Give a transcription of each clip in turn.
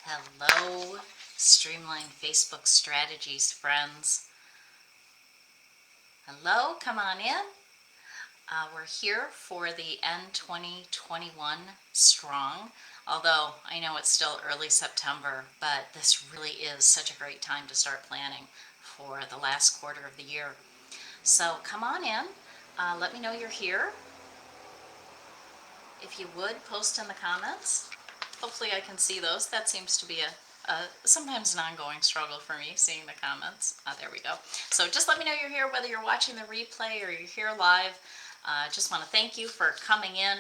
Hello, Streamline Facebook Strategies friends. Hello, come on in. We're here for the End 2021 Strong, although I know it's still early September, but this really is such a great time to start planning for the last quarter of the year. So come on in. Let me know you're here. If you would, post in the comments. Hopefully I can see those. That seems to be a sometimes an ongoing struggle for me, seeing the comments. There we go. So just let me know you're here, whether you're watching the replay or you're here live. Just want to thank you for coming in.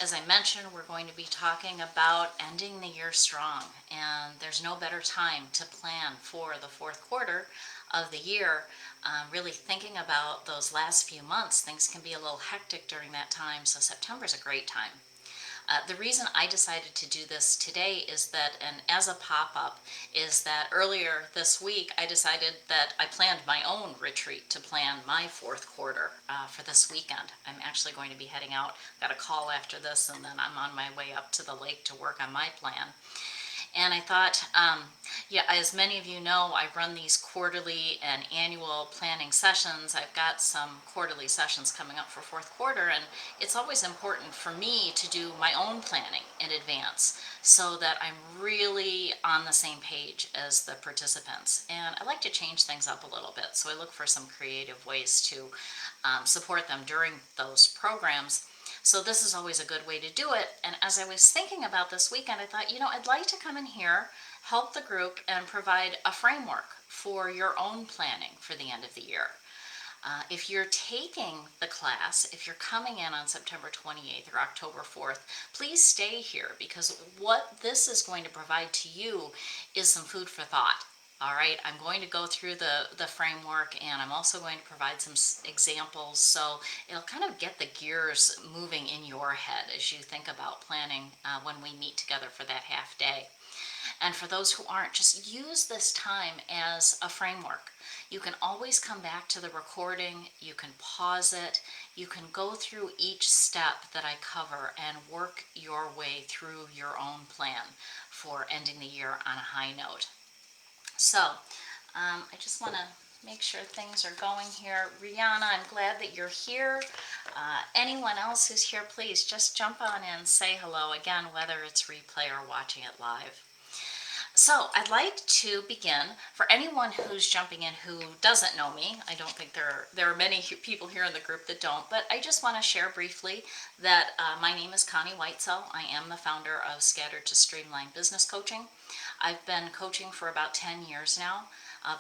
As I mentioned, we're going to be talking about ending the year strong, and there's no better time to plan for the fourth quarter of the year. Really thinking about those last few months, things can be a little hectic during that time, so September's a great time. The reason I decided to do this today is that, and as a pop-up, is that earlier this week I decided that I planned my own retreat to plan my fourth quarter for this weekend. I'm actually going to be heading out, got a call after this, and then I'm on my way up to the lake to work on my plan. And I thought, yeah, as many of you know, I run these quarterly and annual planning sessions. I've got some quarterly sessions coming up for fourth quarter, and it's always important for me to do my own planning in advance so that I'm really on the same page as the participants. And I like to change things up a little bit, so I look for some creative ways to support them during those programs. So this is always a good way to do it. And as I was thinking about this weekend, I thought, I'd like to come in here, help the group, and provide a framework for your own planning for the end of the year. If you're taking the class, if you're coming in on September 28th or October 4th, please stay here, because what this is going to provide to you is some food for thought. All right, I'm going to go through the framework, and I'm also going to provide some examples, so it'll kind of get the gears moving in your head as you think about planning when we meet together for that half day. And for those who aren't, just use this time as a framework. You can always come back to the recording, you can pause it, you can go through each step that I cover and work your way through your own plan for ending the year on a high note. So I just want to make sure things are going here. Rihanna, I'm glad that you're here. Anyone else who's here, please just jump on in, say hello, again, whether it's replay or watching it live. So I'd like to begin. For anyone who's jumping in who doesn't know me, I don't think there are many people here in the group that don't, but I just want to share briefly that my name is Connie Whitesell. I am the founder of Scattered to Streamline Business Coaching. I've been coaching for about 10 years now.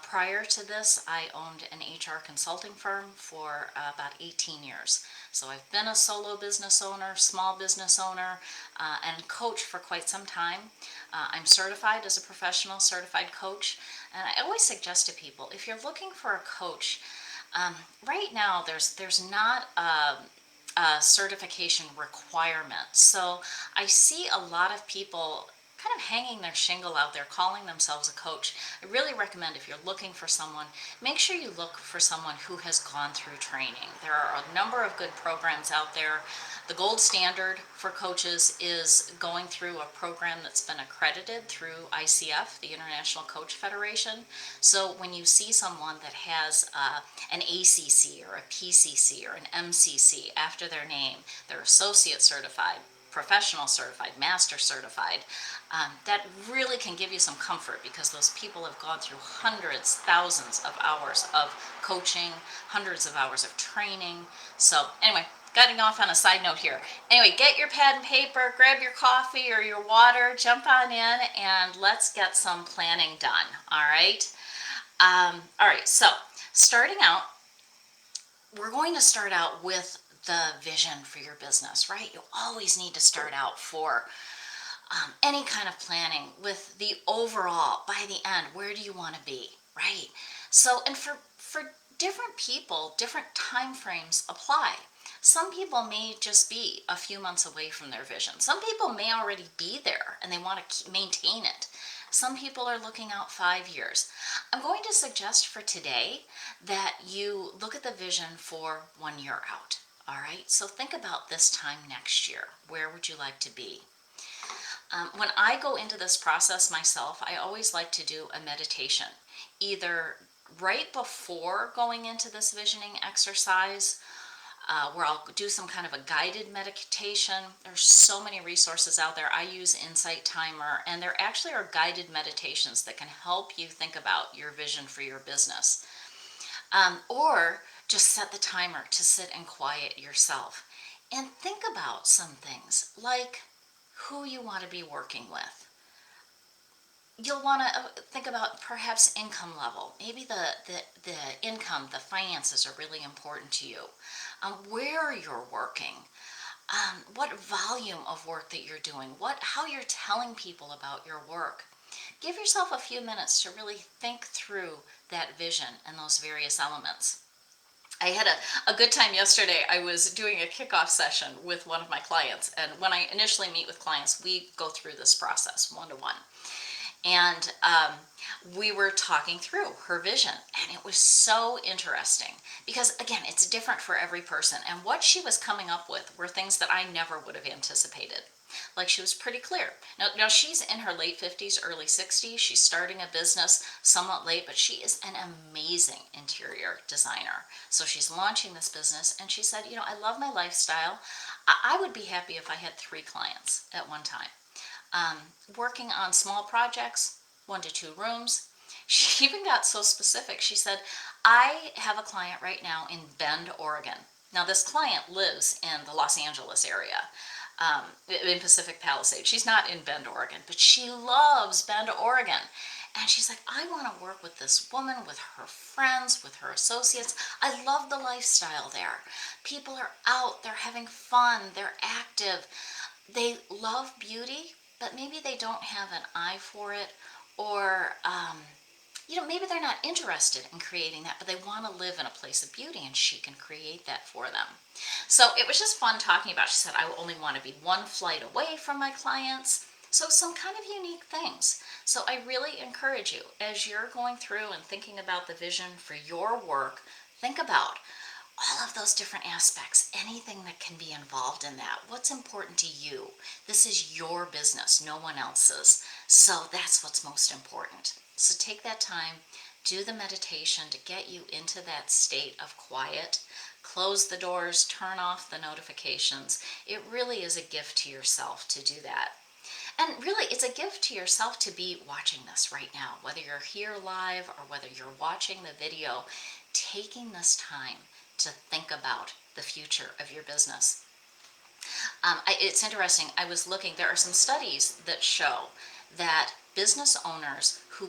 Prior to this, I owned an HR consulting firm for about 18 years. So I've been a solo business owner, small business owner, and coach for quite some time. I'm certified as a professional certified coach, and I always suggest to people, if you're looking for a coach, right now there's not a certification requirement. So I see a lot of people kind of hanging their shingle out there, calling themselves a coach. I really recommend, if you're looking for someone, make sure you look for someone who has gone through training. There are a number of good programs out there. The gold standard for coaches is going through a program that's been accredited through ICF, the International Coach Federation. So when you see someone that has an ACC or a PCC or an MCC after their name, they're associate certified, professional certified, master certified, that really can give you some comfort, because those people have gone through hundreds, thousands of hours of coaching, hundreds of hours of training. So anyway, getting off on a side note here. Anyway, get your pad and paper, grab your coffee or your water, jump on in, and let's get some planning done. All right. All right, so starting out, we're going to start out with the vision for your business, right? You always need to start out for any kind of planning with the overall, by the end, where do you want to be, right? So, and for different people, different time frames apply. Some people may just be a few months away from their vision. Some people may already be there and they want to maintain it. Some people are looking out 5 years. I'm going to suggest for today that you look at the vision for 1 year out. All right, so think about this time next year. Where would you like to be? When I go into this process myself, I always like to do a meditation, either right before going into this visioning exercise, where I'll do some kind of a guided meditation. There's so many resources out there. I use Insight Timer, and there actually are guided meditations that can help you think about your vision for your business. Or just set the timer to sit and quiet yourself and think about some things like who you want to be working with. You'll want to think about perhaps income level. Maybe the income, the finances are really important to you. Where you're working, what volume of work that you're doing, how you're telling people about your work. Give yourself a few minutes to really think through that vision and those various elements. I had a good time yesterday. I was doing a kickoff session with one of my clients, and when I initially meet with clients, we go through this process one-to-one. And we were talking through her vision, and it was so interesting because, again, it's different for every person. And what she was coming up with were things that I never would have anticipated. Like, she was pretty clear. Now she's in her late 50s, early 60s. She's starting a business somewhat late, but she is an amazing interior designer. So she's launching this business, and she said, I love my lifestyle. I would be happy if I had 3 clients at one time. Working on small projects, 1 to 2 rooms. She even got so specific. She said, I have a client right now in Bend, Oregon. Now, this client lives in the Los Angeles area, in Pacific Palisades. She's not in Bend, Oregon, but she loves Bend, Oregon. And she's like, I want to work with this woman, with her friends, with her associates. I love the lifestyle there. People are out, they're having fun, they're active. They love beauty, but maybe they don't have an eye for it, or maybe they're not interested in creating that, but they want to live in a place of beauty, and she can create that for them. So it was just fun talking about. She said, I only want to be 1 flight away from my clients. So some kind of unique things. So I really encourage you, as you're going through and thinking about the vision for your work, think about all of those different aspects, anything that can be involved in that. What's important to you? This is your business, no one else's. So that's what's most important. So take that time, do the meditation to get you into that state of quiet. Close the doors, turn off the notifications. It really is a gift to yourself to do that. And really, it's a gift to yourself to be watching this right now, whether you're here live or whether you're watching the video, taking this time to think about the future of your business. It's interesting. I was looking, there are some studies that show that business owners who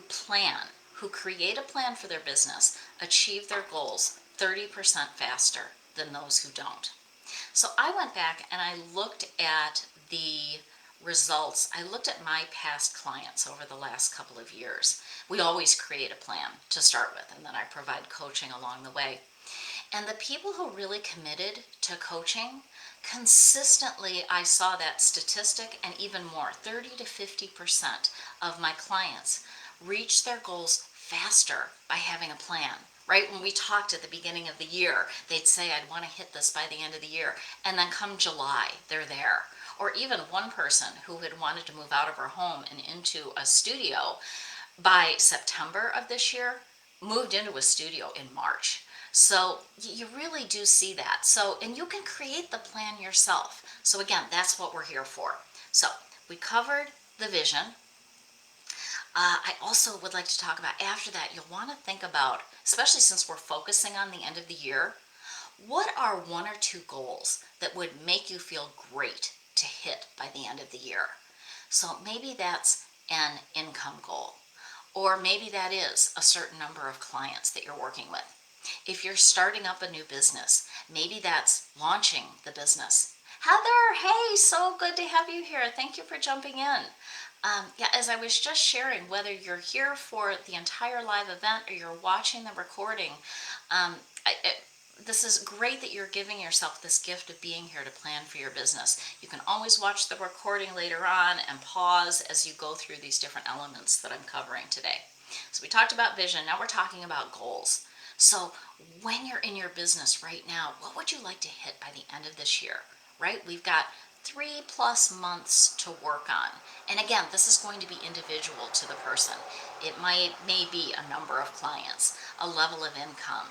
create a plan for their business, achieve their goals 30% faster than those who don't. So I went back and I looked at the results. I looked at my past clients over the last couple of years. We always create a plan to start with, and then I provide coaching along the way. And the people who really committed to coaching, consistently I saw that statistic, and even more, 30 to 50% of my clients reach their goals faster by having a plan. Right? When we talked at the beginning of the year, they'd say, I'd want to hit this by the end of the year. And then come July, they're there. Or even one person who had wanted to move out of her home and into a studio by September of this year, moved into a studio in March. So you really do see that. So, and you can create the plan yourself. So again, that's what we're here for. So we covered the vision. I also would like to talk about, after that, you'll want to think about, especially since we're focusing on the end of the year, what are 1 or 2 goals that would make you feel great to hit by the end of the year? So maybe that's an income goal, or maybe that is a certain number of clients that you're working with. If you're starting up a new business, maybe that's launching the business. Heather, hey, so good to have you here. Thank you for jumping in. As I was just sharing, whether you're here for the entire live event or you're watching the recording, this is great that you're giving yourself this gift of being here to plan for your business. You can always watch the recording later on and pause as you go through these different elements that I'm covering today. So we talked about vision. Now we're talking about goals. So when you're in your business right now, what would you like to hit by the end of this year? Right? We've got 3+ months to work on. And again, this is going to be individual to the person. It may be a number of clients, a level of income,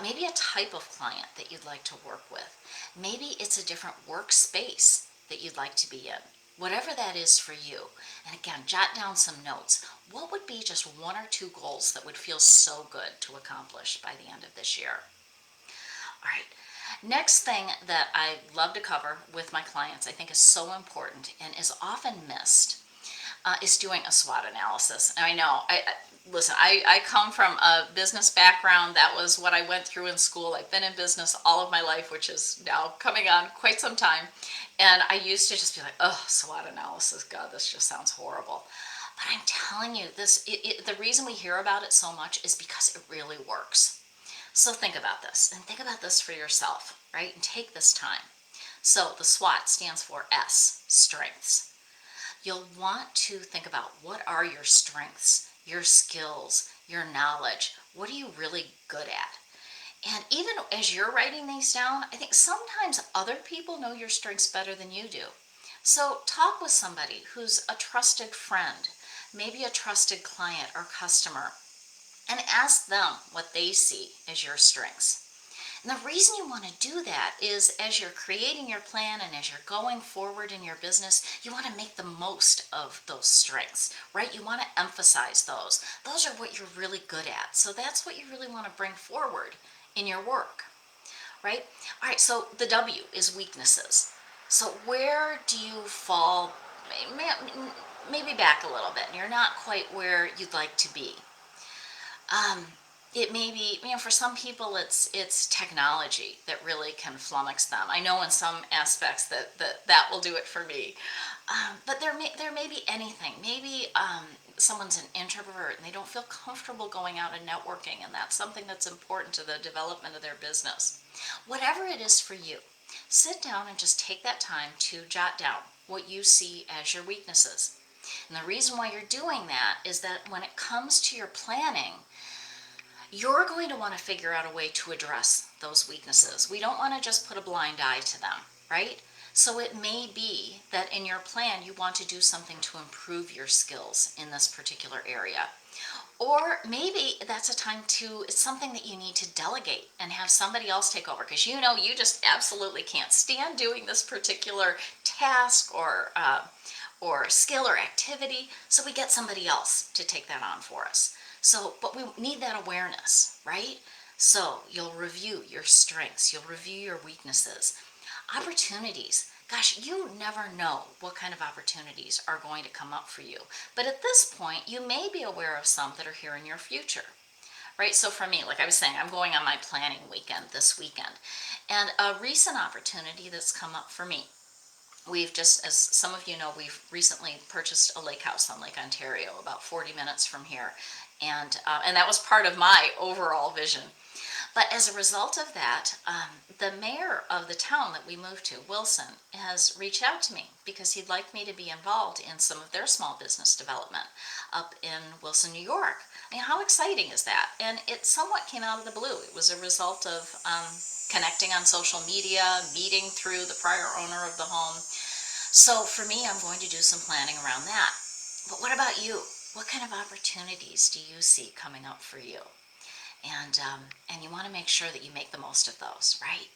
maybe a type of client that you'd like to work with. Maybe it's a different workspace that you'd like to be in. Whatever that is for you. And again, jot down some notes. What would be just 1 or 2 goals that would feel so good to accomplish by the end of this year? All right. Next thing that I love to cover with my clients, I think is so important and is often missed, is doing a SWOT analysis. And I know, listen, I come from a business background. That was what I went through in school. I've been in business all of my life, which is now coming on quite some time. And I used to just be like, oh, SWOT analysis, God, this just sounds horrible. But I'm telling you, the reason we hear about it so much is because it really works. So think about this, and think about this for yourself, right? And take this time. So the SWOT stands for S, strengths. You'll want to think about, what are your strengths, your skills, your knowledge? What are you really good at? And even as you're writing these down, I think sometimes other people know your strengths better than you do. So talk with somebody who's a trusted friend, maybe a trusted client or customer, and ask them what they see as your strengths. And the reason you want to do that is, as you're creating your plan and as you're going forward in your business, you want to make the most of those strengths, right? You want to emphasize those. Those are what you're really good at. So that's what you really want to bring forward in your work, right? All right, so the W is weaknesses. So where do you fall? Maybe back a little bit, and you're not quite where you'd like to be. It may be, for some people it's technology that really can flummox them. I know in some aspects that will do it for me. But there may be anything. Maybe someone's an introvert and they don't feel comfortable going out and networking, and that's something that's important to the development of their business. Whatever it is for you, sit down and just take that time to jot down what you see as your weaknesses. And the reason why you're doing that is that when it comes to your planning, you're going to want to figure out a way to address those weaknesses. We don't want to just put a blind eye to them, right? So it may be that in your plan you want to do something to improve your skills in this particular area. Or maybe that's a time it's something that you need to delegate and have somebody else take over, because you just absolutely can't stand doing this particular task or skill or activity, so we get somebody else to take that on for us. So, but we need that awareness, right? So you'll review your strengths, you'll review your weaknesses. Opportunities. Gosh, you never know what kind of opportunities are going to come up for you. But at this point, you may be aware of some that are here in your future, right? So for me, like I was saying, I'm going on my planning weekend this weekend. And a recent opportunity that's come up for me, we've just, as some of you know, we've recently purchased a lake house on Lake Ontario, about 40 minutes from here. And that was part of my overall vision. But as a result of that, the mayor of the town that we moved to, Wilson, has reached out to me because he'd like me to be involved in some of their small business development up in Wilson, New York. I mean, how exciting is that? And it somewhat came out of the blue. It was a result of connecting on social media, meeting through the prior owner of the home. So for me, I'm going to do some planning around that. But what about you? What kind of opportunities do you see coming up for you? And you want to make sure that you make the most of those, right?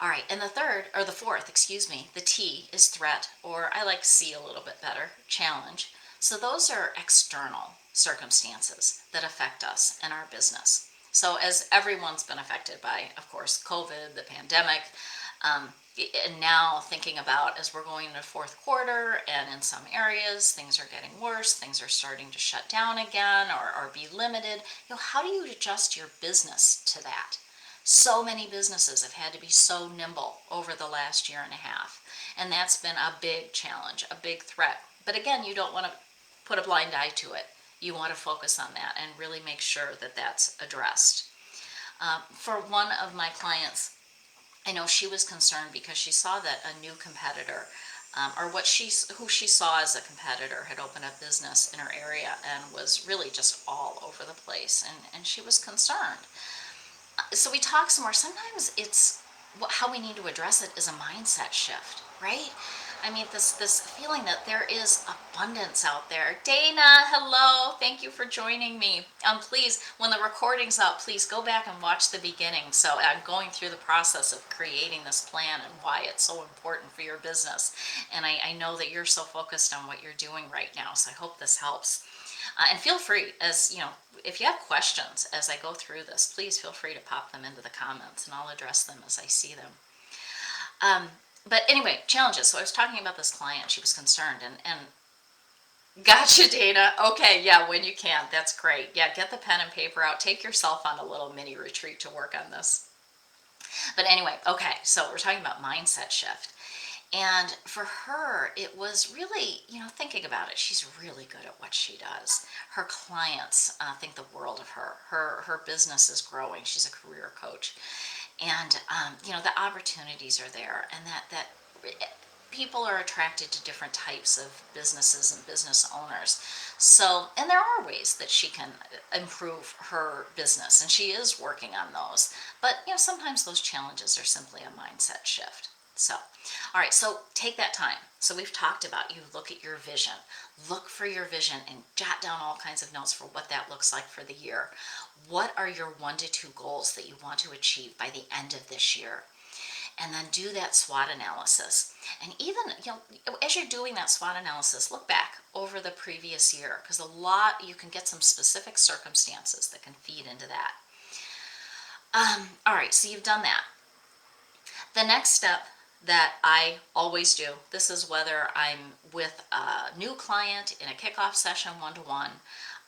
All right, and the fourth, the T is threat, or I like C a little bit better, challenge. So those are external circumstances that affect us and our business. So as everyone's been affected by, of course, COVID, the pandemic, and now thinking about, as we're going into fourth quarter, and in some areas things are getting worse, things are starting to shut down again or be limited. How do you adjust your business to that? So many businesses have had to be so nimble over the last year and a half, and that's been a big challenge, a big threat. But again, you don't want to put a blind eye to it. You want to focus on that and really make sure that that's addressed. For one of my clients, I know she was concerned because she saw that a new competitor, or who she saw as a competitor, had opened up business in her area and was really just all over the place, and she was concerned. So we talked some more. Sometimes how we need to address it is a mindset shift. right? I mean, this feeling that there is abundance out there. Dana, hello. Thank you for joining me. Please, when the recording's up, please go back and watch the beginning. So I'm going through the process of creating this plan and why it's so important for your business. And I know that you're so focused on what you're doing right now. So I hope this helps. And feel free, as you know, if you have questions as I go through this, please feel free to pop them into the comments and I'll address them as I see them. But anyway, challenges. So I was talking about this client. She was concerned, and gotcha, Dana. Okay, yeah, when you can, that's great. Yeah, get the pen and paper out. Take yourself on a little mini retreat to work on this. But anyway, okay, so we're talking about mindset shift. And for her, it was really, thinking about it, she's really good at what she does. Her clients think the world of her. Her business is growing. She's a career coach. And, the opportunities are there, and that people are attracted to different types of businesses and business owners. So, and there are ways that she can improve her business, and she is working on those. But, sometimes those challenges are simply a mindset shift. So, all right, so take that time. So we've talked about you look at your vision. Look for your vision and jot down all kinds of notes for what that looks like for the year. What are your 1 to 2 goals that you want to achieve by the end of this year? And then do that SWOT analysis. And even, as you're doing that SWOT analysis, look back over the previous year, because you can get some specific circumstances that can feed into that. All right, so you've done that. The next step that I always do, this is whether I'm with a new client in a kickoff session one-to-one,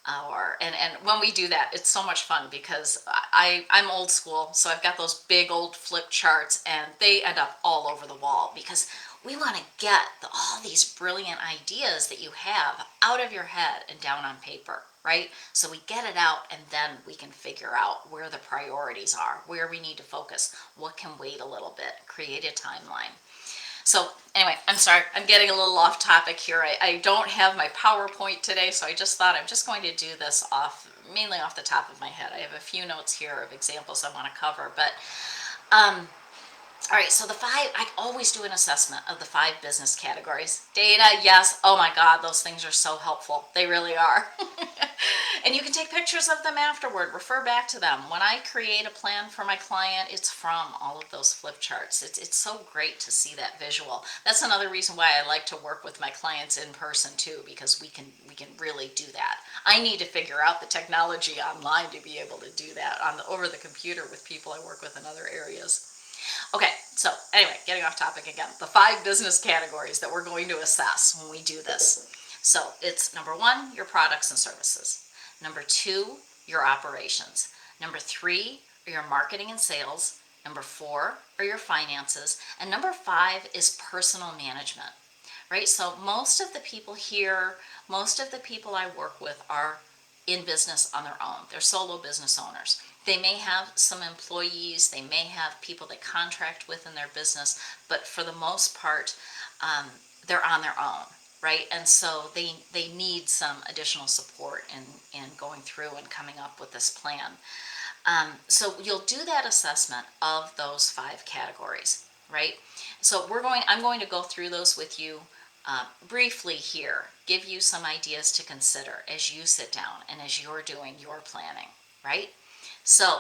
and when we do that, it's so much fun because I'm old school, so I've got those big old flip charts and they end up all over the wall because we want to get all these brilliant ideas that you have out of your head and down on paper, right? So we get it out and then we can figure out where the priorities are, where we need to focus, what can wait a little bit, create a timeline. So anyway, I'm sorry, I'm getting a little off topic here. I don't have my PowerPoint today, so I just thought I'm just going to do this mainly off the top of my head. I have a few notes here of examples I want to cover, but all right, so I always do an assessment of the 5 business categories. Data, yes, oh my God, those things are so helpful. They really are. And you can take pictures of them afterward, refer back to them. When I create a plan for my client, it's from all of those flip charts. It's so great to see that visual. That's another reason why I like to work with my clients in person too, because we can really do that. I need to figure out the technology online to be able to do that over the computer with people I work with in other areas. Okay, so anyway, getting off topic again. The 5 business categories that we're going to assess when we do this. So it's number 1, your products and services. Number 2, your operations. Number 3 are your marketing and sales. Number 4 are your finances. And number 5 is personal management, right? So most of the people here, most of the people I work with are in business on their own. They're solo business owners. They may have some employees, they may have people they contract with in their business, but for the most part, they're on their own, right? And so they need some additional support in going through and coming up with this plan. So you'll do that assessment of those 5 categories, right? So I'm going to go through those with you briefly here, give you some ideas to consider as you sit down and as you're doing your planning, right? So,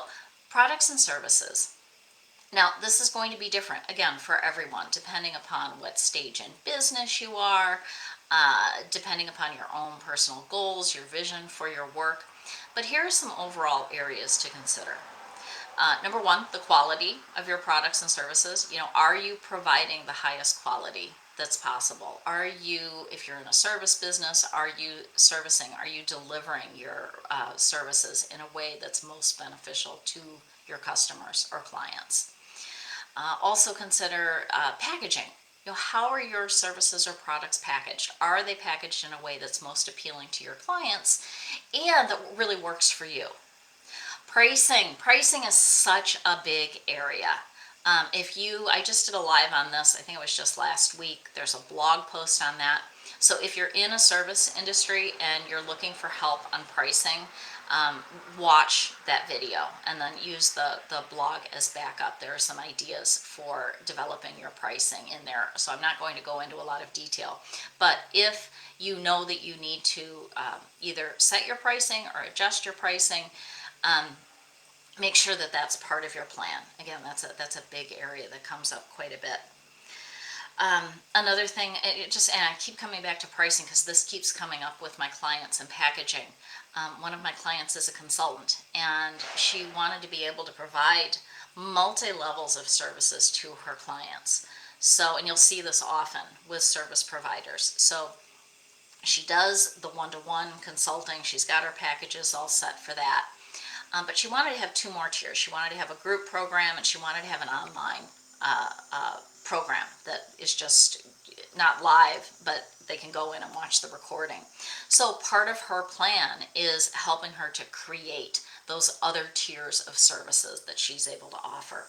products and services. Now, this is going to be different, again, for everyone, depending upon what stage in business you are, depending upon your own personal goals, your vision for your work. But here are some overall areas to consider. Number 1, the quality of your products and services. Are you providing the highest quality that's possible? Are you, if you're in a service business, are you delivering your services in a way that's most beneficial to your customers or clients? Also consider packaging. How are your services or products packaged? Are they packaged in a way that's most appealing to your clients and that really works for you? Pricing is such a big area. I just did a live on this, I think it was just last week. There's a blog post on that. So if you're in a service industry and you're looking for help on pricing, watch that video and then use the blog as backup. There are some ideas for developing your pricing in there, so I'm not going to go into a lot of detail. But if you know that you need to either set your pricing or adjust your pricing, make sure that that's part of your plan. Again, that's a big area that comes up quite a bit. Another thing, and I keep coming back to pricing because this keeps coming up with my clients and packaging. One of my clients is a consultant, and she wanted to be able to provide multi-levels of services to her clients. So, and you'll see this often with service providers. So she does the one-to-one consulting. She's got her packages all set for that. But she wanted to have two more tiers. She wanted to have a group program, and she wanted to have an online program that is just not live, but they can go in and watch the recording. So part of her plan is helping her to create those other tiers of services that she's able to offer.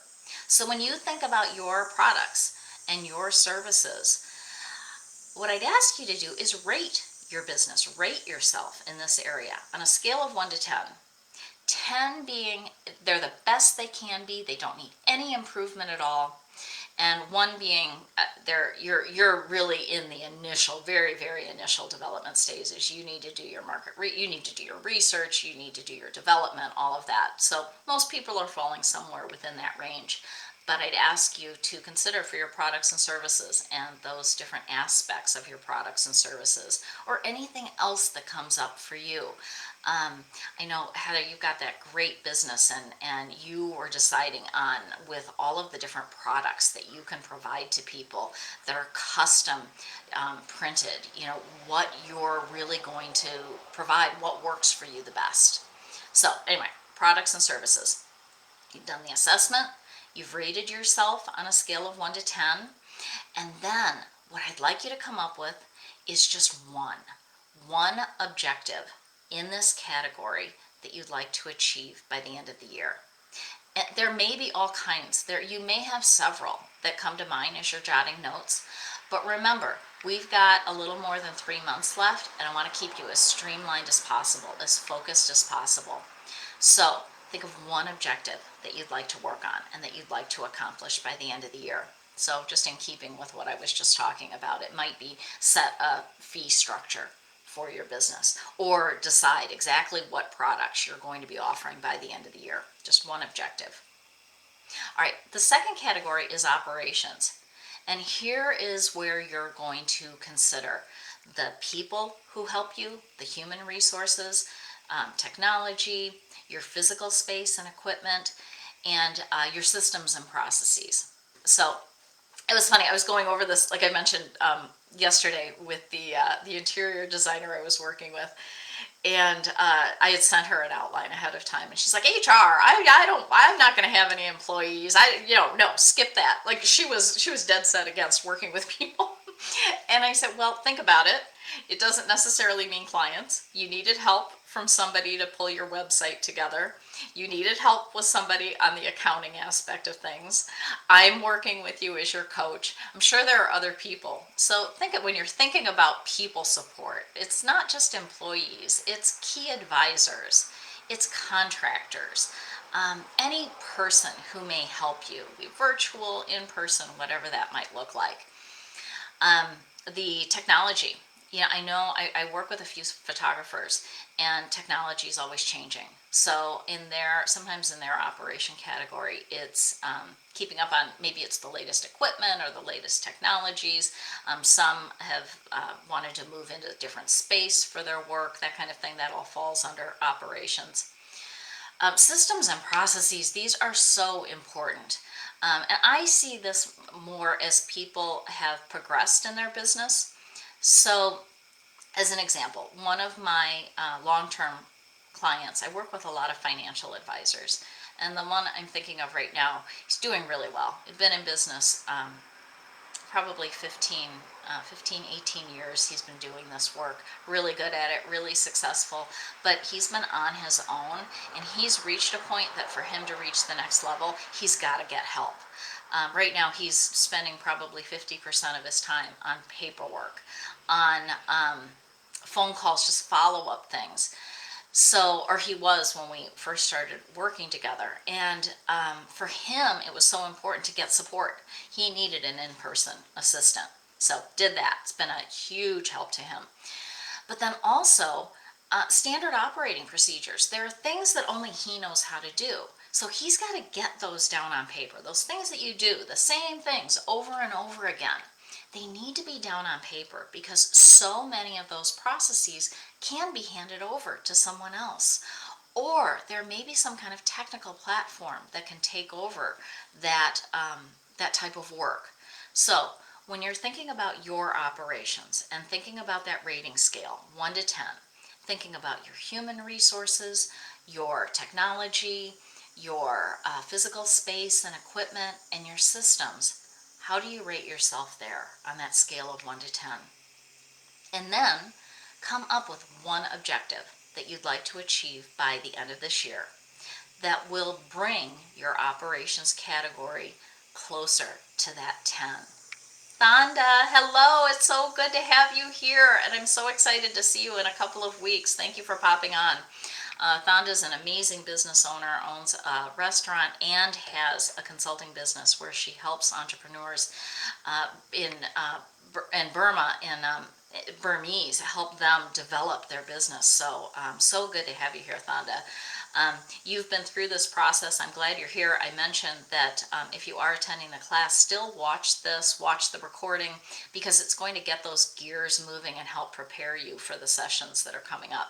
So when you think about your products and your services, what I'd ask you to do is rate your business, rate yourself in this area on a scale of 1 to 10. 10 being they're the best they can be, they don't need any improvement at all, and 1 being you're really in the initial, very, very initial development stages. You need to do your you need to do your research, you need to do your development, all of that. So most people are falling somewhere within that range. But I'd ask you to consider for your products and services and those different aspects of your products and services, or anything else that comes up for you. I know, Heather, you've got that great business, and you were deciding on, with all of the different products that you can provide to people that are custom printed, what you're really going to provide, what works for you the best. So anyway, products and services. You've done the assessment. You've rated yourself on a scale of 1 to 10. And then what I'd like you to come up with is just one objective in this category that you'd like to achieve by the end of the year. And there may be all kinds. You may have several that come to mind as you're jotting notes. But remember, we've got a little more than 3 months left, and I want to keep you as streamlined as possible, as focused as possible. So think of one objective that you'd like to work on and that you'd like to accomplish by the end of the year. So just in keeping with what I was just talking about, it might be set a fee structure for your business, or decide exactly what products you're going to be offering by the end of the year. Just one objective. All right, the second category is operations. And here is where you're going to consider the people who help you, the human resources, technology, your physical space and equipment, and your systems and processes. So it was funny, I was going over this, like I mentioned yesterday, with the interior designer I was working with, and I had sent her an outline ahead of time, and she's like, HR, I'm not going to have any employees. No, skip that. Like she was dead set against working with people. And I said, well, think about it. It doesn't necessarily mean clients. You needed help from somebody to pull your website together. You needed help with somebody on the accounting aspect of things. I'm working with you as your coach. I'm sure there are other people. So when you're thinking about people support, it's not just employees, it's key advisors, it's contractors, any person who may help you, be virtual, in person, whatever that might look like. The technology. I know I work with a few photographers, and technology is always changing. So sometimes in their operation category, it's keeping up on, maybe it's the latest equipment or the latest technologies. Some have wanted to move into a different space for their work, that kind of thing. That all falls under operations. Systems and processes, these are so important. And I see this more as people have progressed in their business. So as an example, one of my long-term clients, I work with a lot of financial advisors, and the one I'm thinking of right now, he's doing really well. He's been in business probably 18 years. He's been doing this work, really good at it, really successful, but he's been on his own, and he's reached a point that for him to reach the next level, he's got to get help. Right now, he's spending probably 50% of his time on paperwork, on phone calls, just follow-up things. So, or he was when we first started working together. And for him, it was so important to get support. He needed an in-person assistant. So did that. It's been a huge help to him. But then also, standard operating procedures. There are things that only he knows how to do. So he's got to get those down on paper. Those things that you do, the same things over and over again, they need to be down on paper because so many of those processes can be handed over to someone else. Or there may be some kind of technical platform that can take over that type of work. So when you're thinking about your operations and thinking about that rating scale, 1 to 10, thinking about your human resources, your technology, your physical space and equipment, and your systems, how do you rate yourself there on that scale of 1 to 10? And then come up with one objective that you'd like to achieve by the end of this year that will bring your operations category closer to that 10. Thanda, hello. It's so good to have you here, and I'm so excited to see you in a couple of weeks. Thank you for popping on. Thanda is an amazing business owner, owns a restaurant, and has a consulting business where she helps entrepreneurs in Burma, in Burmese, help them develop their business. So, so good to have you here, Thanda. You've been through this process. I'm glad you're here. I mentioned that if you are attending the class, still watch the recording, because it's going to get those gears moving and help prepare you for the sessions that are coming up.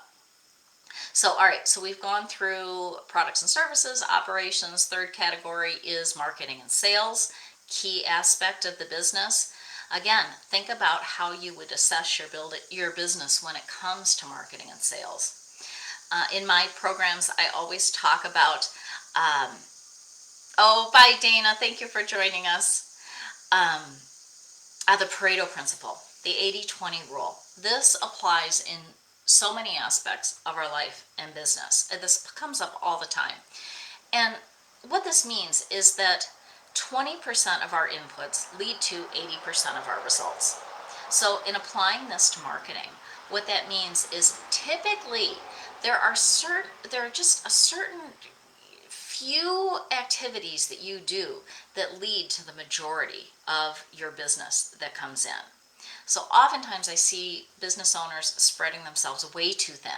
So, all right, so we've gone through products and services, operations. Third category is marketing and sales, key aspect of the business. Again, think about how you would assess your business when it comes to marketing and sales. In my programs, I always talk about, oh, bye Dana, thank you for joining us, the Pareto principle, the 80-20 rule. This applies in so many aspects of our life and business. This comes up all the time. And what this means is that 20% of our inputs lead to 80% of our results. So in applying this to marketing, what that means is typically there are just a certain few activities that you do that lead to the majority of your business that comes in. So oftentimes I see business owners spreading themselves way too thin.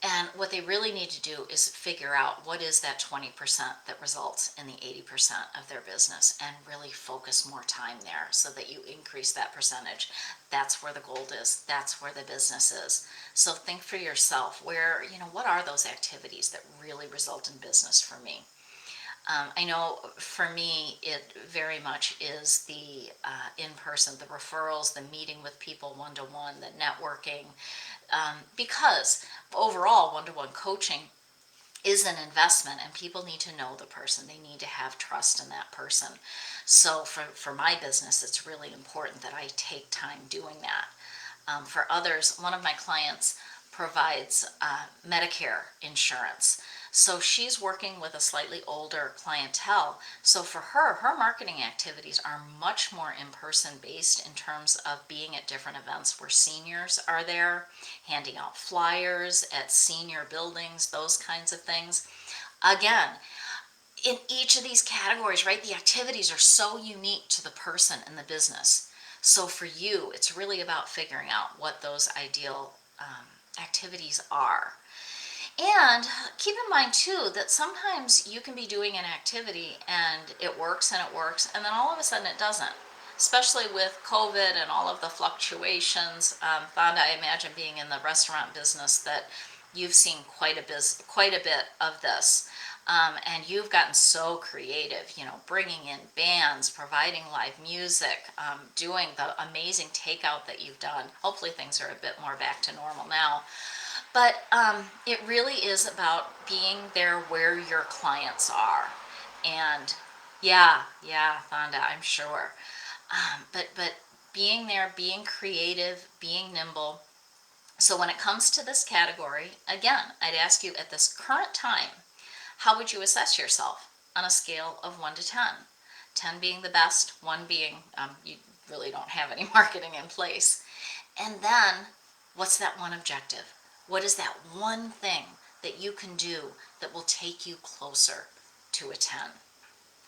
And what they really need to do is figure out what is that 20% that results in the 80% of their business, and really focus more time there so that you increase that percentage. That's where the gold is. That's where the business is. So think for yourself, what are those activities that really result in business for me? I know for me, it very much is the in-person, the referrals, the meeting with people one-to-one, the networking, because overall one-to-one coaching is an investment, and people need to know the person. They need to have trust in that person. So for my business, it's really important that I take time doing that. For others, one of my clients provides Medicare insurance. So she's working with a slightly older clientele. So for her marketing activities are much more in-person based in terms of being at different events where seniors are there, handing out flyers at senior buildings, those kinds of things. Again, in each of these categories, right, the activities are so unique to the person and the business. So for you, it's really about figuring out what those ideal activities are. And keep in mind too that sometimes you can be doing an activity and it works, and then all of a sudden it doesn't. Especially with COVID and all of the fluctuations. Fonda, I imagine being in the restaurant business that you've seen quite a bit of this. And you've gotten so creative, bringing in bands, providing live music, doing the amazing takeout that you've done. Hopefully things are a bit more back to normal now. But it really is about being there where your clients are. And yeah, Fonda, I'm sure. But being there, being creative, being nimble. So when it comes to this category, again, I'd ask you at this current time, how would you assess yourself on a scale of 1 to 10? 10 being the best, 1 being you really don't have any marketing in place. And then, what's that one objective? What is that one thing that you can do that will take you closer to a 10,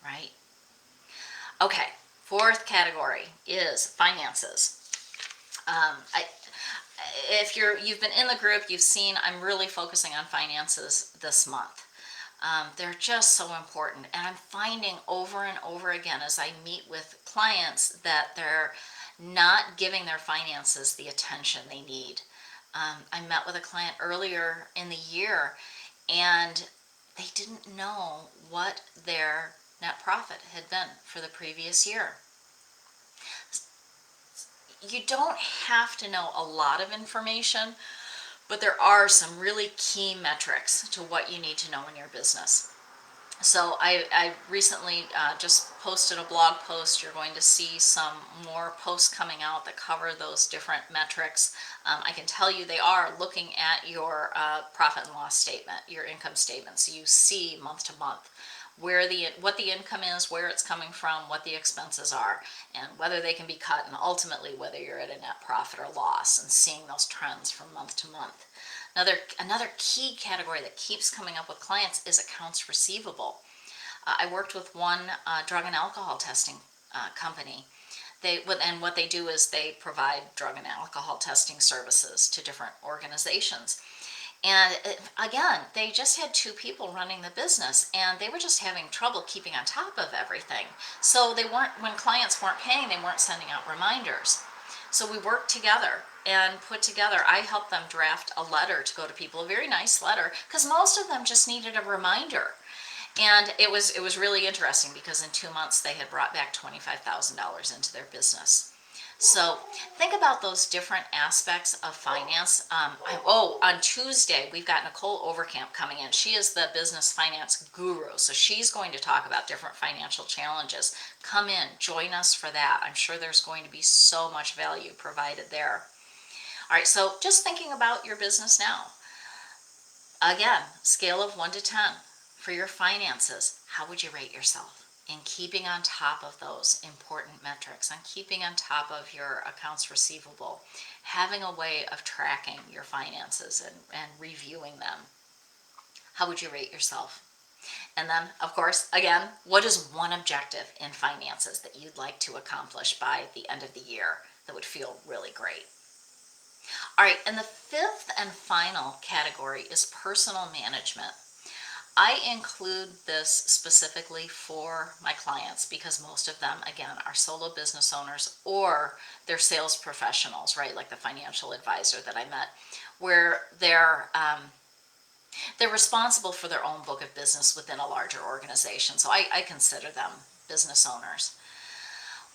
right? Okay, fourth category is finances. If you've been in the group, you've seen I'm really focusing on finances this month. They're just so important, and I'm finding over and over again as I meet with clients that they're not giving their finances the attention they need. I met with a client earlier in the year, and they didn't know what their net profit had been for the previous year. You don't have to know a lot of information, but there are some really key metrics to what you need to know in your business. So I recently just posted a blog post. You're going to see some more posts coming out that cover those different metrics. I can tell you they are looking at your profit and loss statement, your income statement, so you see month to month what the income is, where it's coming from, what the expenses are, and whether they can be cut, and ultimately whether you're at a net profit or loss, and seeing those trends from month to month. Another key category that keeps coming up with clients is accounts receivable. I worked with one drug and alcohol testing company. What they do is they provide drug and alcohol testing services to different organizations. And again, they just had two people running the business, and they were just having trouble keeping on top of everything. So when clients weren't paying, they weren't sending out reminders. So we worked together and I helped them draft a letter to go to people, a very nice letter, because most of them just needed a reminder. And it was really interesting because in 2 months they had brought back $25,000 into their business. So think about those different aspects of finance. On Tuesday, we've got Nicole Overcamp coming in. She is the business finance guru. So she's going to talk about different financial challenges. Come in, join us for that. I'm sure there's going to be so much value provided there. All right, so just thinking about your business now. Again, scale of 1 to 10 for your finances. How would you rate yourself in keeping on top of those important metrics, on keeping on top of your accounts receivable, having a way of tracking your finances and reviewing them? How would you rate yourself? And then, of course, again, what is one objective in finances that you'd like to accomplish by the end of the year that would feel really great? All right, and the fifth and final category is personal management. I include this specifically for my clients because most of them, again, are solo business owners or they're sales professionals, right? Like the financial advisor that I met, where they're responsible for their own book of business within a larger organization. So I consider them business owners.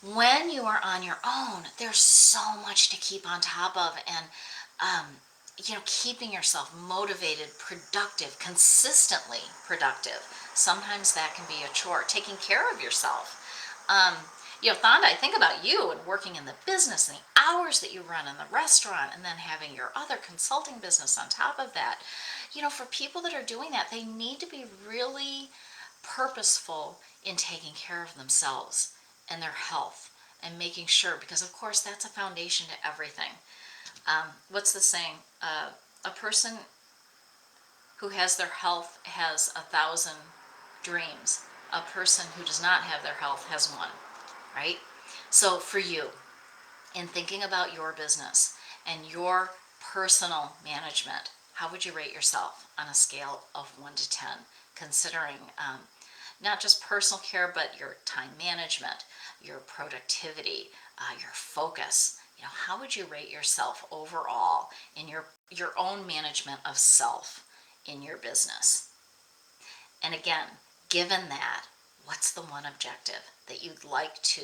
When you are on your own, there's so much to keep on top of, and keeping yourself motivated, productive, consistently productive. Sometimes that can be a chore. Taking care of yourself. Thonda, I think about you and working in the business and the hours that you run in the restaurant, and then having your other consulting business on top of that. For people that are doing that, they need to be really purposeful in taking care of themselves and their health and making sure, because of course that's a foundation to everything. What's the saying? A person who has their health has 1,000 dreams. A person who does not have their health has one, right? So for you, in thinking about your business and your personal management, how would you rate yourself on a scale of 1 to 10, considering not just personal care, but your time management, your productivity, your focus? How would you rate yourself overall in your own management of self in your business? And again, given that, what's the one objective that you'd like to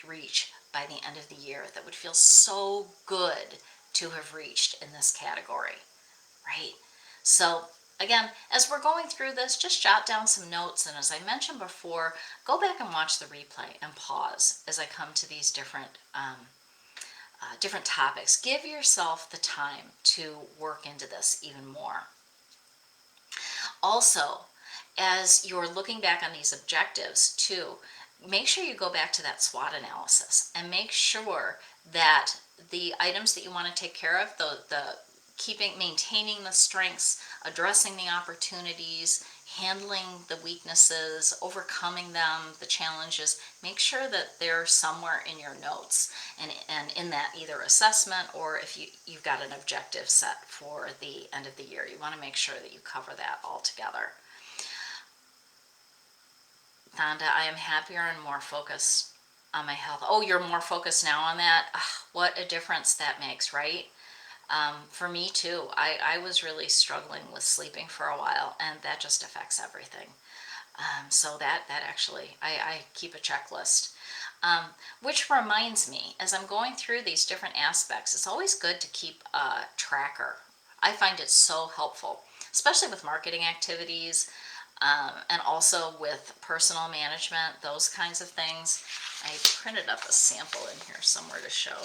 reach by the end of the year that would feel so good to have reached in this category, right? So again, as we're going through this, just jot down some notes, and as I mentioned before, go back and watch the replay and pause as I come to these different topics. Give yourself the time to work into this even more. Also, as you're looking back on these objectives too, make sure you go back to that SWOT analysis and make sure that the items that you want to take care of, the maintaining the strengths, addressing the opportunities, handling the weaknesses, overcoming them, the challenges. Make sure that they're somewhere in your notes and in that either assessment, or if you've got an objective set for the end of the year, you want to make sure that you cover that all together. Thanda, I am happier and more focused on my health. Oh, you're more focused now on that? Ugh, what a difference that makes, right? For me too. I was really struggling with sleeping for a while, and that just affects everything. So that actually, I keep a checklist. Which reminds me, as I'm going through these different aspects, it's always good to keep a tracker. I find it so helpful, especially with marketing activities, and also with personal management, those kinds of things. I printed up a sample in here somewhere to show.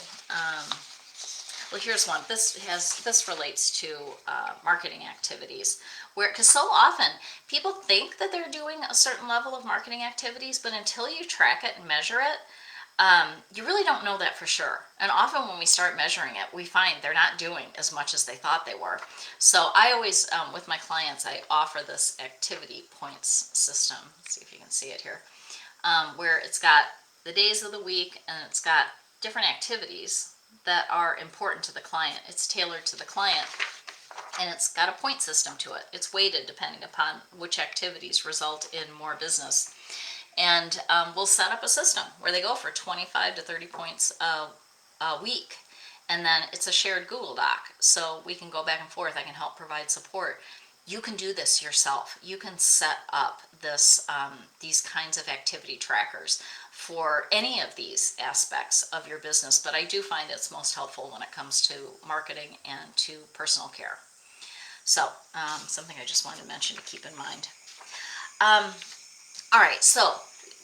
Well, here's one. This relates to marketing activities, where because so often people think that they're doing a certain level of marketing activities, but until you track it and measure it, you really don't know that for sure. And often when we start measuring it, we find they're not doing as much as they thought they were. So I always, with my clients, I offer this activity points system. Let's see if you can see it here, where it's got the days of the week and it's got different activities that are important to the client. It's tailored to the client, and it's got a point system to it. It's weighted depending upon which activities result in more business. And we'll set up a system where they go for 25 to 30 points a week. And then it's a shared Google Doc, so we can go back and forth. I can help provide support. You can do this yourself. You can set up these kinds of activity trackers for any of these aspects of your business, but I do find it's most helpful when it comes to marketing and to personal care. So something I just wanted to mention to keep in mind. All right, so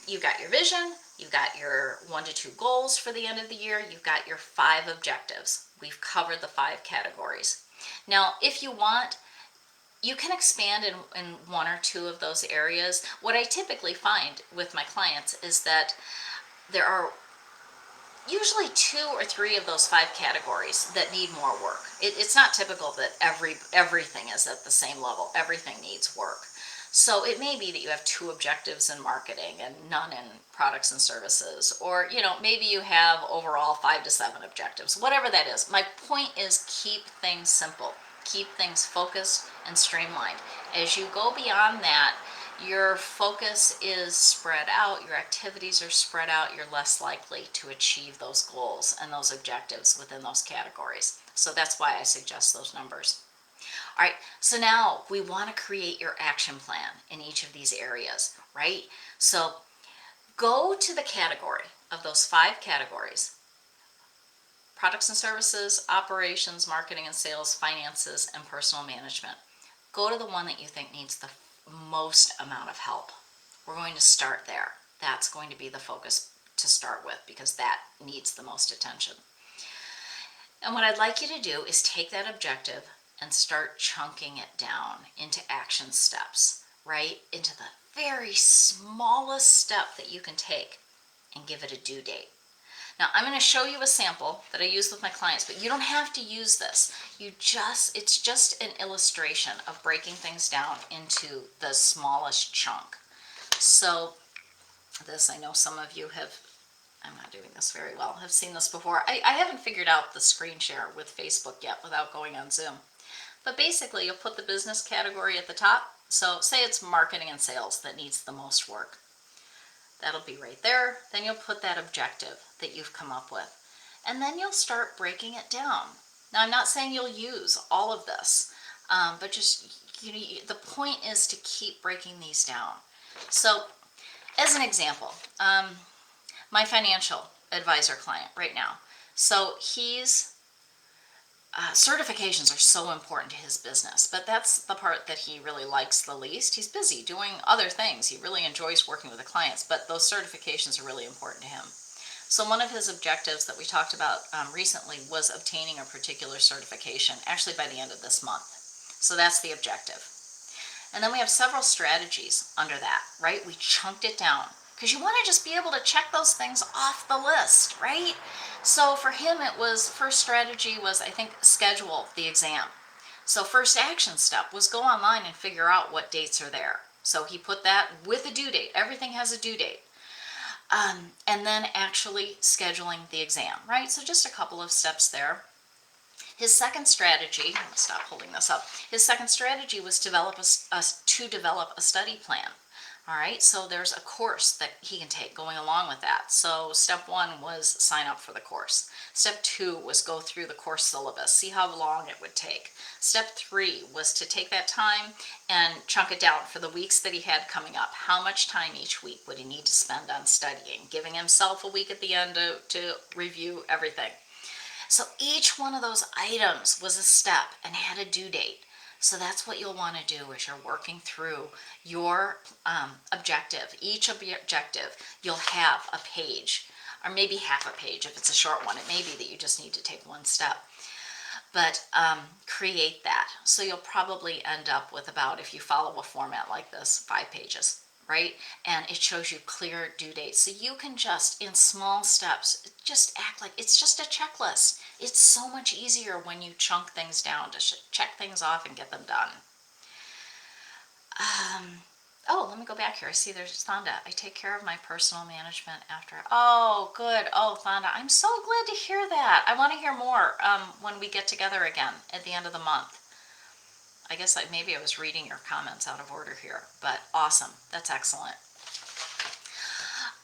you've got your vision, you've got your 1 to 2 goals for the end of the year, you've got your 5 objectives. We've covered the 5 categories. Now, if you want, you can expand in 1 or 2 of those areas. What I typically find with my clients is that there are usually 2 or 3 of those 5 categories that need more work. It's not typical that everything is at the same level. Everything needs work. So it may be that you have 2 objectives in marketing and none in products and services, or maybe you have overall 5 to 7 objectives, whatever that is. My point is, keep things simple, keep things focused and streamlined. As you go beyond that, your focus is spread out, your activities are spread out, you're less likely to achieve those goals and those objectives within those categories. So that's why I suggest those numbers. All right, so now we want to create your action plan in each of these areas, right? So go to the category of those 5 categories: products and services, operations, marketing and sales, finances, and personal management. Go to the one that you think needs the most amount of help. We're going to start there. That's going to be the focus to start with, because that needs the most attention. And what I'd like you to do is take that objective and start chunking it down into action steps, right? Into the very smallest step that you can take and give it a due date. Now, I'm going to show you a sample that I use with my clients, but you don't have to use this. It's just an illustration of breaking things down into the smallest chunk. So this, I know some of you have, I'm not doing this very well, have seen this before. I haven't figured out the screen share with Facebook yet without going on Zoom. But basically, you'll put the business category at the top. So say it's marketing and sales that needs the most work. That'll be right there. Then you'll put that objective that you've come up with. And then you'll start breaking it down. Now, I'm not saying you'll use all of this, but just, the point is to keep breaking these down. So as an example, my financial advisor client right now. So certifications are so important to his business, but that's the part that he really likes the least. He's busy doing other things. He really enjoys working with the clients, but those certifications are really important to him. So one of his objectives that we talked about recently was obtaining a particular certification, actually by the end of this month. So that's the objective. And then we have several strategies under that, right? We chunked it down, because you want to just be able to check those things off the list, right? So for him, first strategy was, I think, schedule the exam. So first action step was go online and figure out what dates are there. So he put that with a due date. Everything has a due date. And then actually scheduling the exam, right? So just a couple of steps there. His second strategy, I'm gonna stop holding this up. His second strategy was to develop a study plan. All right, so there's a course that he can take going along with that. So step one was sign up for the course. Step two was go through the course syllabus, see how long it would take. Step three was to take that time and chunk it down for the weeks that he had coming up. How much time each week would he need to spend on studying? Giving himself a week at the end to review everything. So each one of those items was a step and had a due date. So that's what you'll want to do as you're working through your objective. Each objective, you'll have a page, or maybe half a page if it's a short one. It may be that you just need to take one step. But create that. So you'll probably end up with about, if you follow a format like this, 5 pages, right? And it shows you clear due dates. So you can just, in small steps, just act like it's just a checklist. It's so much easier when you chunk things down to check things off and get them done. Oh, let me go back here. I see there's Thonda. I take care of my personal management after. Oh, good. Oh, Thonda, I'm so glad to hear that. I want to hear more when we get together again at the end of the month. I guess maybe I was reading your comments out of order here, but awesome. That's excellent.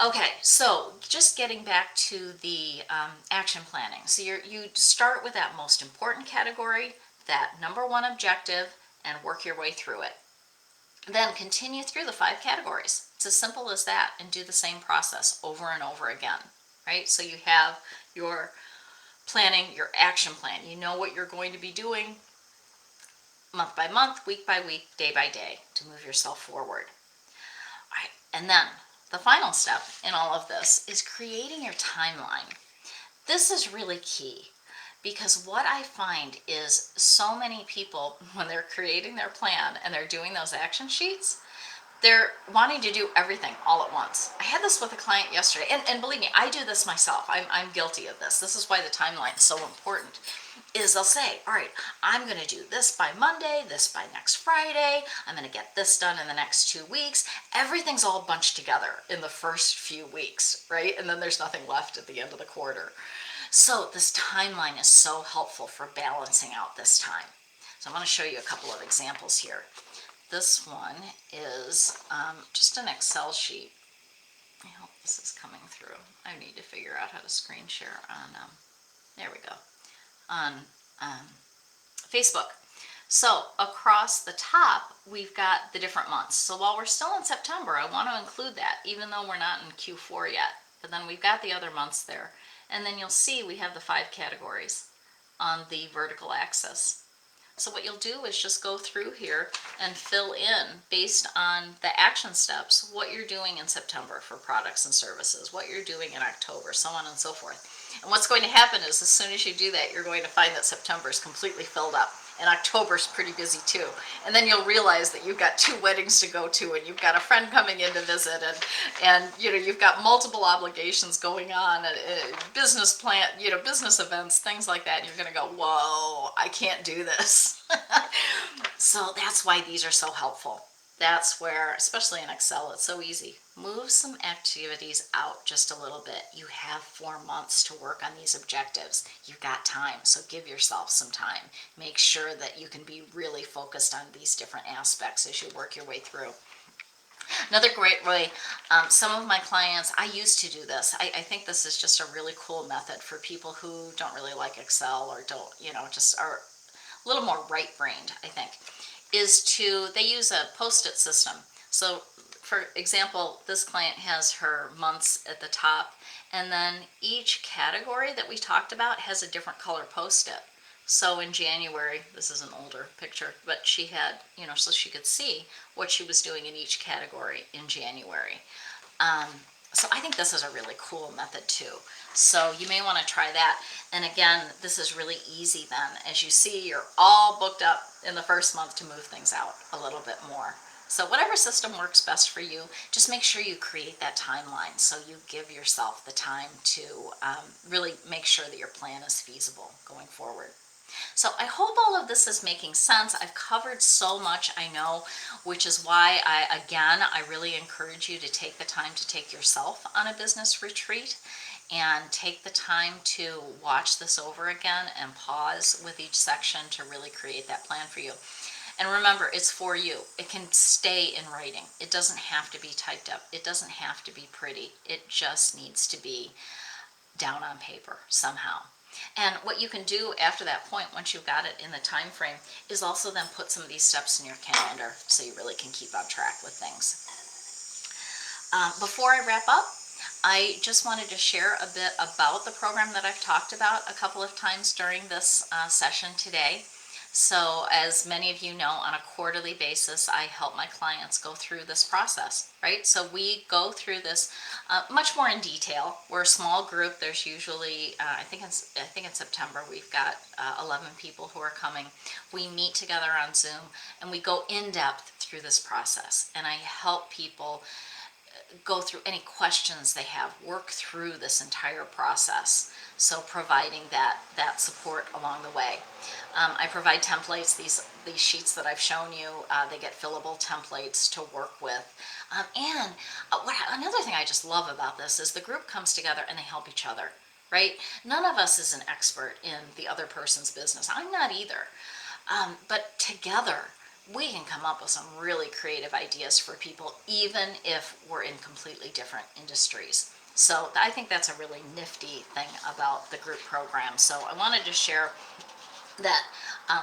Okay, so just getting back to the action planning. So you start with that most important category, that number one objective, and work your way through it. Then continue through the 5 categories. It's as simple as that, and do the same process over and over again, right? So you have your planning, your action plan. You know what you're going to be doing month by month, week by week, day by day to move yourself forward. All right, and then the final step in all of this is creating your timeline. This is really key, because what I find is so many people, when they're creating their plan and they're doing those action sheets, they're wanting to do everything all at once. I had this with a client yesterday, and believe me, I do this myself. I'm guilty of this. This is why the timeline is so important, is they'll say, all right, I'm going to do this by Monday, this by next Friday, I'm going to get this done in the next 2 weeks. Everything's all bunched together in the first few weeks, right? And then there's nothing left at the end of the quarter. So this timeline is so helpful for balancing out this time. So I'm going to show you a couple of examples here. This one is just an Excel sheet. I hope this is coming through. I need to figure out how to screen share on, there we go, on Facebook. So across the top, we've got the different months. So while we're still in September, I want to include that, even though we're not in Q4 yet. But then we've got the other months there. And then you'll see we have the 5 categories on the vertical axis. So what you'll do is just go through here and fill in, based on the action steps, what you're doing in September for products and services, what you're doing in October, so on and so forth. And what's going to happen is, as soon as you do that, you're going to find that September is completely filled up, and October's pretty busy too. And then you'll realize that you've got 2 weddings to go to, and you've got a friend coming in to visit, and you know, you've got multiple obligations going on, business plan, you know, business events, things like that. And you're going to go, whoa, I can't do this. So that's why these are so helpful. That's where, especially in Excel, it's so easy. Move some activities out just a little bit. You have 4 months to work on these objectives. You've got time, so give yourself some time. Make sure that you can be really focused on these different aspects as you work your way through. Another great way, some of my clients, I used to do this. I think this is just a really cool method for people who don't really like Excel, or don't, you know, just are a little more right-brained, I think, is they use a Post-it system. So for example, this client has her months at the top, and then each category that we talked about has a different color Post-it. So in January, this is an older picture, but she had, you know, so she could see what she was doing in each category in January. So I think this is a really cool method too. So you may want to try that. And again, this is really easy then. As you see, you're all booked up in the first month to move things out a little bit more. So whatever system works best for you, just make sure you create that timeline so you give yourself the time to really make sure that your plan is feasible going forward. So I hope all of this is making sense. I've covered so much, I know, which is why I really encourage you to take the time to take yourself on a business retreat and take the time to watch this over again and pause with each section to really create that plan for you. And remember, it's for you. It can stay in writing. It doesn't have to be typed up. It doesn't have to be pretty. It just needs to be down on paper somehow. And what you can do after that point, once you've got it in the time frame, is also then put some of these steps in your calendar so you really can keep on track with things. Before I wrap up, I just wanted to share a bit about the program that I've talked about a couple of times during this session today. So as many of you know, on a quarterly basis, I help my clients go through this process, right? So we go through this much more in detail. We're a small group. There's usually, I think in September, we've got 11 people who are coming. We meet together on Zoom and we go in depth through this process. And I help people go through any questions they have, work through this entire process. So providing that support along the way. I provide templates, these sheets that I've shown you, they get fillable templates to work with. Another thing I just love about this is the group comes together and they help each other, right? None of us is an expert in the other person's business. I'm not either. But together, we can come up with some really creative ideas for people, even if we're in completely different industries. So I think that's a really nifty thing about the group program. So I wanted to share that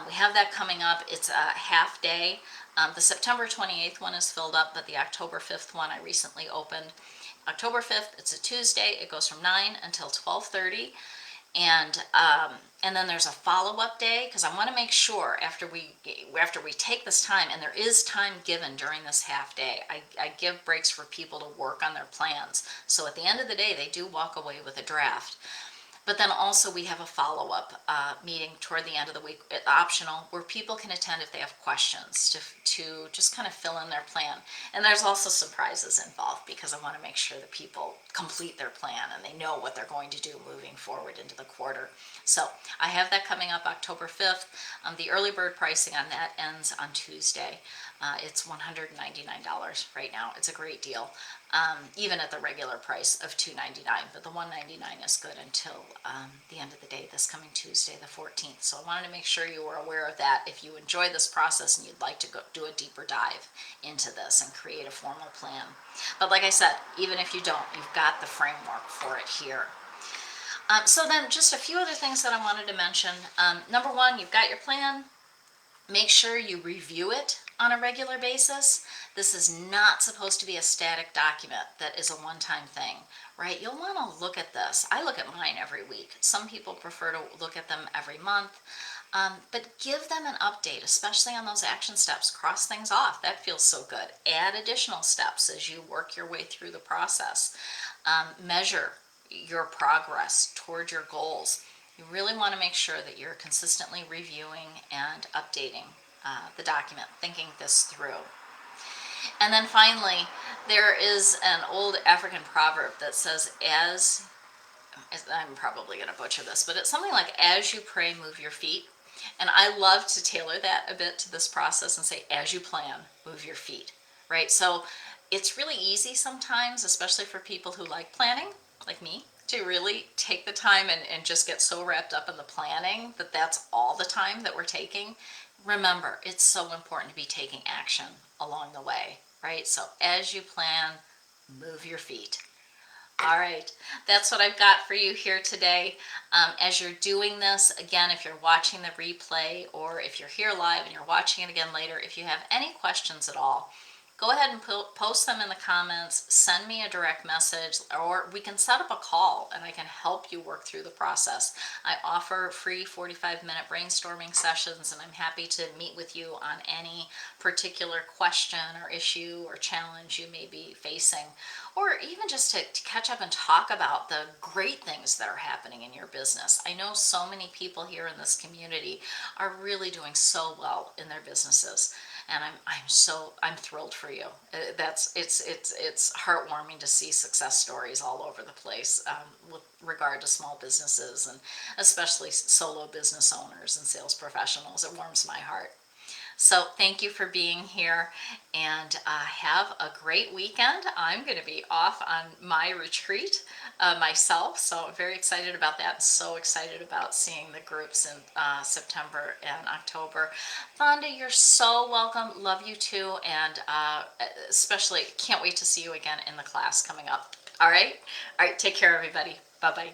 we have that coming up. It's a half day. The September 28th one is filled up, but the October 5th one I recently opened. October 5th, it's a Tuesday. It goes from 9 until 12:30. And then there's a follow-up day, because I want to make sure after we take this time, and there is time given during this half day, I give breaks for people to work on their plans. So at the end of the day, they do walk away with a draft. But then also we have a follow-up meeting toward the end of the week, optional, where people can attend if they have questions to just kind of fill in their plan. And there's also surprises involved, because I want to make sure that people complete their plan and they know what they're going to do moving forward into the quarter. So I have that coming up October 5th. The early bird pricing on that ends on Tuesday. It's $199 right now. It's a great deal, even at the regular price of $299. But the $199 is good until the end of the day, this coming Tuesday, the 14th. So I wanted to make sure you were aware of that. If you enjoy this process and you'd like to go do a deeper dive into this and create a formal plan. But like I said, even if you don't, you've got the framework for it here. So then just a few other things that I wanted to mention. Number one, you've got your plan. Make sure you review it on a regular basis. This is not supposed to be a static document that is a one-time thing, right? You'll want to look at this. I look at mine every week. Some people prefer to look at them every month. But give them an update, especially on those action steps. Cross things off. That feels so good. Add additional steps as you work your way through the process. Measure your progress toward your goals. You really want to make sure that you're consistently reviewing and updating the document, thinking this through. And then finally, there is an old African proverb that says, I'm probably going to butcher this, but it's something like, as you pray, move your feet. And I love to tailor that a bit to this process and say, as you plan, move your feet, right? So it's really easy sometimes, especially for people who like planning, like me, to really take the time and just get so wrapped up in the planning that that's all the time that we're taking. Remember, it's so important to be taking action along the way, right? So as you plan, move your feet. All right, that's what I've got for you here today. As you're doing this, again, if you're watching the replay or if you're here live and you're watching it again later, if you have any questions at all, go ahead and post them in the comments, send me a direct message, or we can set up a call and I can help you work through the process. I offer free 45-minute brainstorming sessions, and I'm happy to meet with you on any particular question or issue or challenge you may be facing, or even just to catch up and talk about the great things that are happening in your business. I know so many people here in this community are really doing so well in their businesses, and I'm thrilled for for you. It's heartwarming to see success stories all over the place with regard to small businesses and especially solo business owners and sales professionals. It warms my heart. So thank you for being here, and have a great weekend. I'm going to be off on my retreat myself, so I'm very excited about that. So excited about seeing the groups in September and October. Fonda, you're so welcome. Love you too, and especially can't wait to see you again in the class coming up. All right? All right, take care, everybody. Bye-bye.